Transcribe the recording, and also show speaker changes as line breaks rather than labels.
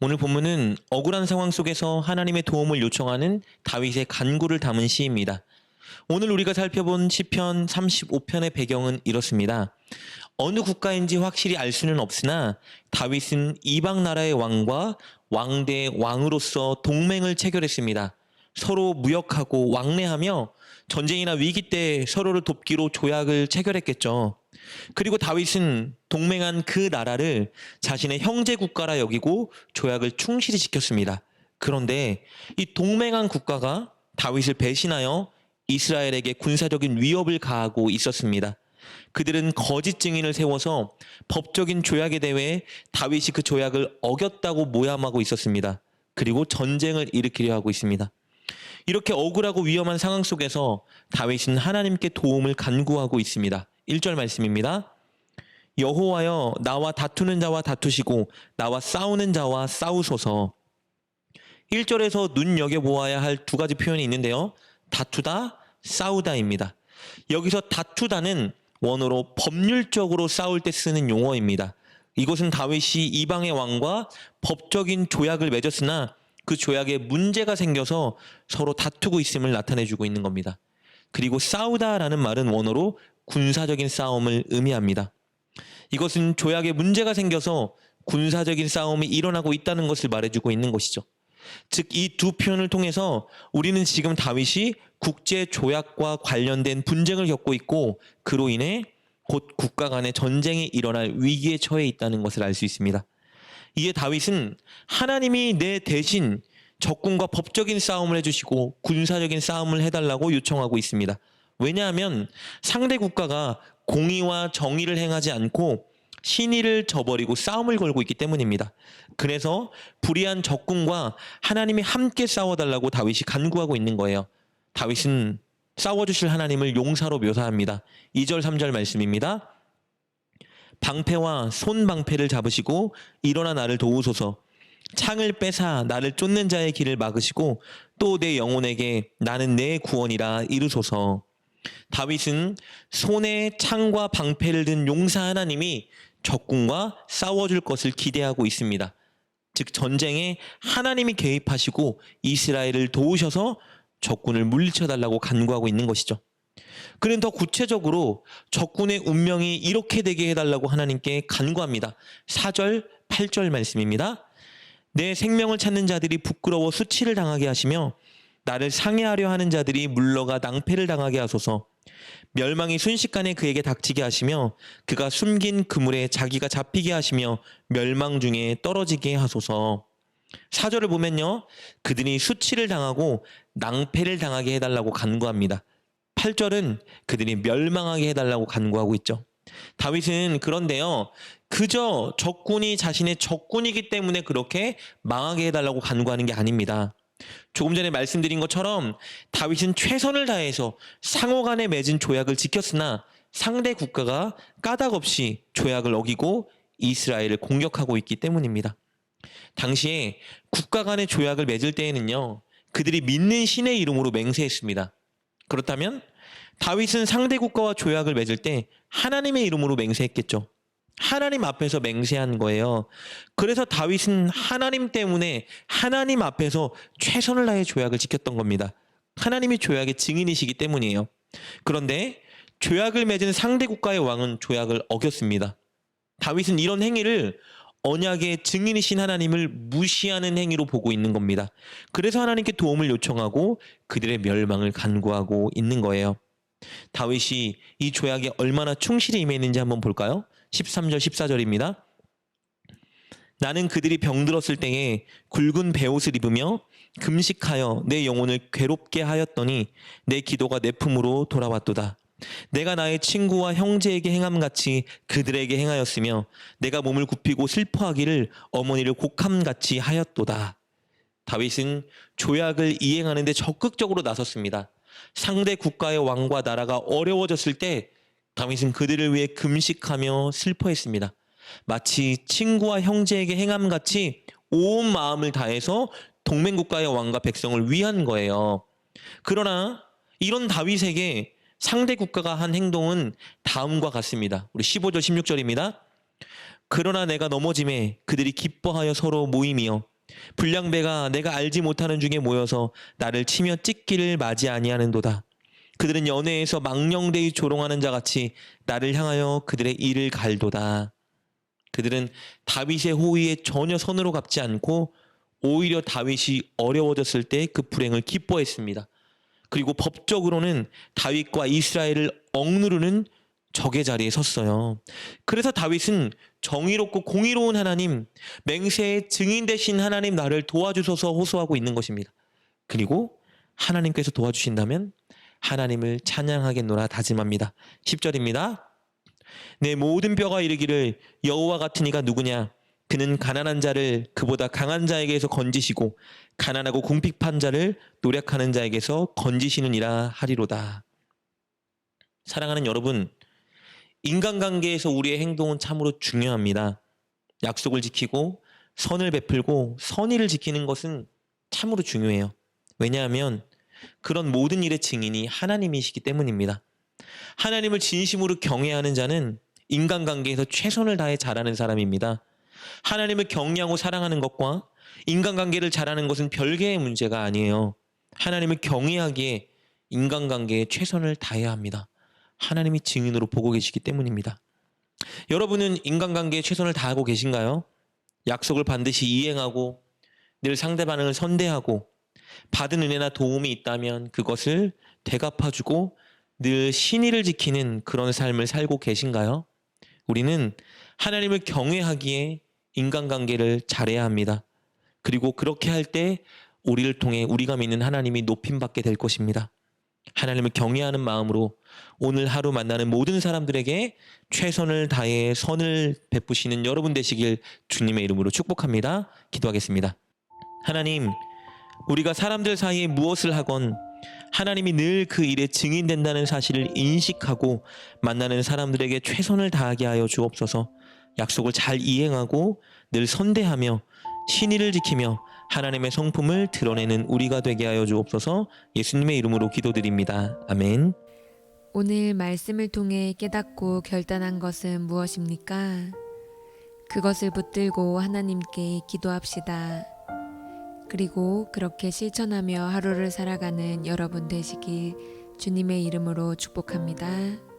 오늘 본문은 억울한 상황 속에서 하나님의 도움을 요청하는 다윗의 간구를 담은 시입니다. 오늘 우리가 살펴본 시편 35편의 배경은 이렇습니다. 어느 국가인지 확실히 알 수는 없으나 다윗은 이방 나라의 왕과 왕대의 왕으로서 동맹을 체결했습니다. 서로 무역하고 왕래하며 전쟁이나 위기 때 서로를 돕기로 조약을 체결했겠죠. 그리고 다윗은 동맹한 그 나라를 자신의 형제 국가라 여기고 조약을 충실히 지켰습니다. 그런데 이 동맹한 국가가 다윗을 배신하여 이스라엘에게 군사적인 위협을 가하고 있었습니다. 그들은 거짓 증인을 세워서 법적인 조약에 대해 다윗이 그 조약을 어겼다고 모함하고 있었습니다. 그리고 전쟁을 일으키려 하고 있습니다. 이렇게 억울하고 위험한 상황 속에서 다윗은 하나님께 도움을 간구하고 있습니다. 1절 말씀입니다. 여호와여, 나와 다투는 자와 다투시고 나와 싸우는 자와 싸우소서. 1절에서 눈여겨보아야 할 두 가지 표현이 있는데요. 다투다, 싸우다입니다. 여기서 다투다는 원어로 법률적으로 싸울 때 쓰는 용어입니다. 이것은 다윗이 이방의 왕과 법적인 조약을 맺었으나 그 조약에 문제가 생겨서 서로 다투고 있음을 나타내주고 있는 겁니다. 그리고 싸우다라는 말은 원어로 군사적인 싸움을 의미합니다. 이것은 조약에 문제가 생겨서 군사적인 싸움이 일어나고 있다는 것을 말해주고 있는 것이죠. 즉, 이 두 표현을 통해서 우리는 지금 다윗이 국제 조약과 관련된 분쟁을 겪고 있고 그로 인해 곧 국가 간의 전쟁이 일어날 위기에 처해 있다는 것을 알 수 있습니다. 이에 다윗은 하나님이 내 대신 적군과 법적인 싸움을 해주시고 군사적인 싸움을 해달라고 요청하고 있습니다. 왜냐하면 상대 국가가 공의와 정의를 행하지 않고 신의를 저버리고 싸움을 걸고 있기 때문입니다. 그래서 불의한 적군과 하나님이 함께 싸워달라고 다윗이 간구하고 있는 거예요. 다윗은 싸워주실 하나님을 용사로 묘사합니다. 2절 3절 말씀입니다. 방패와 손방패를 잡으시고 일어나 나를 도우소서. 창을 빼사 나를 쫓는 자의 길을 막으시고 또 내 영혼에게 나는 내 구원이라 이르소서. 다윗은 손에 창과 방패를 든 용사 하나님이 적군과 싸워줄 것을 기대하고 있습니다. 즉, 전쟁에 하나님이 개입하시고 이스라엘을 도우셔서 적군을 물리쳐달라고 간구하고 있는 것이죠. 그는 더 구체적으로 적군의 운명이 이렇게 되게 해달라고 하나님께 간구합니다. 4절, 8절 말씀입니다. 내 생명을 찾는 자들이 부끄러워 수치를 당하게 하시며 나를 상해하려 하는 자들이 물러가 낭패를 당하게 하소서. 멸망이 순식간에 그에게 닥치게 하시며 그가 숨긴 그물에 자기가 잡히게 하시며 멸망 중에 떨어지게 하소서. 4절을 보면요, 그들이 수치를 당하고 낭패를 당하게 해달라고 간구합니다. 8절은 그들이 멸망하게 해달라고 간구하고 있죠. 다윗은 그런데요, 그저 적군이 자신의 적군이기 때문에 그렇게 망하게 해달라고 간구하는 게 아닙니다. 조금 전에 말씀드린 것처럼 다윗은 최선을 다해서 상호간에 맺은 조약을 지켰으나 상대 국가가 까닭없이 조약을 어기고 이스라엘을 공격하고 있기 때문입니다. 당시에 국가 간의 조약을 맺을 때에는요, 그들이 믿는 신의 이름으로 맹세했습니다. 그렇다면 다윗은 상대 국가와 조약을 맺을 때 하나님의 이름으로 맹세했겠죠. 하나님 앞에서 맹세한 거예요. 그래서 다윗은 하나님 때문에 하나님 앞에서 최선을 다해 조약을 지켰던 겁니다. 하나님이 조약의 증인이시기 때문이에요. 그런데 조약을 맺은 상대 국가의 왕은 조약을 어겼습니다. 다윗은 이런 행위를 언약의 증인이신 하나님을 무시하는 행위로 보고 있는 겁니다. 그래서 하나님께 도움을 요청하고 그들의 멸망을 간구하고 있는 거예요. 다윗이 이 조약에 얼마나 충실히 임했는지 한번 볼까요? 13절 14절입니다. 나는 그들이 병들었을 때에 굵은 베옷을 입으며 금식하여 내 영혼을 괴롭게 하였더니 내 기도가 내 품으로 돌아왔도다. 내가 나의 친구와 형제에게 행함같이 그들에게 행하였으며 내가 몸을 굽히고 슬퍼하기를 어머니를 곡함같이 하였도다. 다윗은 조약을 이행하는 데 적극적으로 나섰습니다. 상대 국가의 왕과 나라가 어려워졌을 때 다윗은 그들을 위해 금식하며 슬퍼했습니다. 마치 친구와 형제에게 행함같이 온 마음을 다해서 동맹국가의 왕과 백성을 위한 거예요. 그러나 이런 다윗에게 상대 국가가 한 행동은 다음과 같습니다. 우리 15절 16절입니다. 그러나 내가 넘어짐에 그들이 기뻐하여 서로 모임이여 불량배가 내가 알지 못하는 중에 모여서 나를 치며 찢기를 맞이 아니하는도다. 그들은 연회에서 망령되이 조롱하는 자같이 나를 향하여 그들의 이를 갈도다. 그들은 다윗의 호의에 전혀 선으로 갚지 않고 오히려 다윗이 어려워졌을 때 그 불행을 기뻐했습니다. 그리고 법적으로는 다윗과 이스라엘을 억누르는 적의 자리에 섰어요. 그래서 다윗은 정의롭고 공의로운 하나님, 맹세의 증인 되신 하나님 나를 도와주소서 호소하고 있는 것입니다. 그리고 하나님께서 도와주신다면 하나님을 찬양하겠노라 다짐합니다. 10절입니다. 내 모든 뼈가 이르기를 여호와 같은 이가 누구냐? 그는 가난한 자를 그보다 강한 자에게서 건지시고 가난하고 궁핍한 자를 노력하는 자에게서 건지시느니라 하리로다. 사랑하는 여러분, 인간관계에서 우리의 행동은 참으로 중요합니다. 약속을 지키고 선을 베풀고 선의를 지키는 것은 참으로 중요해요. 왜냐하면 그런 모든 일의 증인이 하나님이시기 때문입니다. 하나님을 진심으로 경외하는 자는 인간관계에서 최선을 다해 잘하는 사람입니다. 하나님을 경외하고 사랑하는 것과 인간관계를 잘하는 것은 별개의 문제가 아니에요. 하나님을 경외하기에 인간관계에 최선을 다해야 합니다. 하나님이 증인으로 보고 계시기 때문입니다. 여러분은 인간관계에 최선을 다하고 계신가요? 약속을 반드시 이행하고 늘 상대방을 선대하고 받은 은혜나 도움이 있다면 그것을 되갚아주고 늘 신의를 지키는 그런 삶을 살고 계신가요? 우리는 하나님을 경외하기에 인간관계를 잘해야 합니다. 그리고 그렇게 할 때 우리를 통해 우리가 믿는 하나님이 높임받게 될 것입니다. 하나님을 경외하는 마음으로 오늘 하루 만나는 모든 사람들에게 최선을 다해 선을 베푸시는 여러분 되시길 주님의 이름으로 축복합니다. 기도하겠습니다. 하나님, 우리가 사람들 사이에 무엇을 하건 하나님이 늘 그 일에 증인된다는 사실을 인식하고 만나는 사람들에게 최선을 다하게 하여 주옵소서. 약속을 잘 이행하고 늘 선대하며 신의를 지키며 하나님의 성품을 드러내는 우리가 되게 하여 주옵소서. 예수님의 이름으로 기도드립니다. 아멘.
오늘 말씀을 통해 깨닫고 결단한 것은 무엇입니까? 그것을 붙들고 하나님께 기도합시다. 그리고 그렇게 실천하며 하루를 살아가는 여러분 되시길 주님의 이름으로 축복합니다.